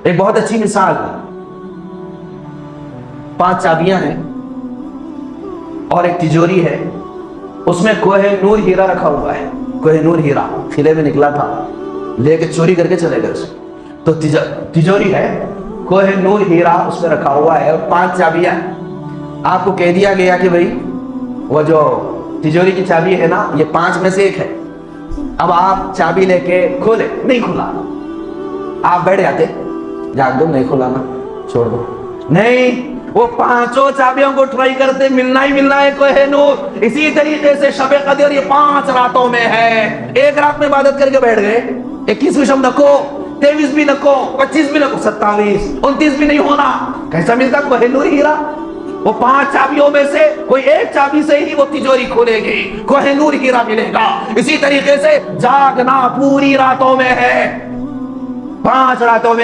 ایک بہت اچھی مثال، 5 چابیاں ہیں اور ایک تجوری ہے، اس میں کوہ نور ہیرا رکھا ہوا ہے۔ کوہ نور ہیرا قلعے میں نکلا تھا، لے کے چوری کر کے چلے گئے اسے، تو تجوری ہے، کوہ نور ہیرا اس میں رکھا ہوا ہے اور 5 چابیاں۔ آپ کو کہہ دیا گیا کہ بھئی وہ جو تجوری کی چابی ہے نا، یہ 5 میں سے ایک ہے، اب آپ چابی لے کے کھولے، نہیں کھلا، آپ بیٹھ جاتے، جاگ دو، نہیں کھلانا، چھوڑ دو، نہیں، وہ 5 چابیوں کو ٹرائی کرتے، ملنا ہی ملنا ہے کوہ نور۔ اسی طریقے سے شب قدر یہ 5 راتوں میں ہے۔ ایک رات میں عبادت کر کے بیٹھ گئے، 21ویں شب نکو، 23 بھی نکو، 25 بھی نکو، 27، 29 بھی نہیں ہونا، کیسا ملتا کوہ نور ہیرا؟ وہ 5 چابیوں میں سے کوئی ایک چابی سے ہی وہ تجوری کھولے گی، کوہ نور ہیرا ملے گا۔ اسی طریقے سے جاگنا پوری راتوں میں ہے، 5 راتوں میں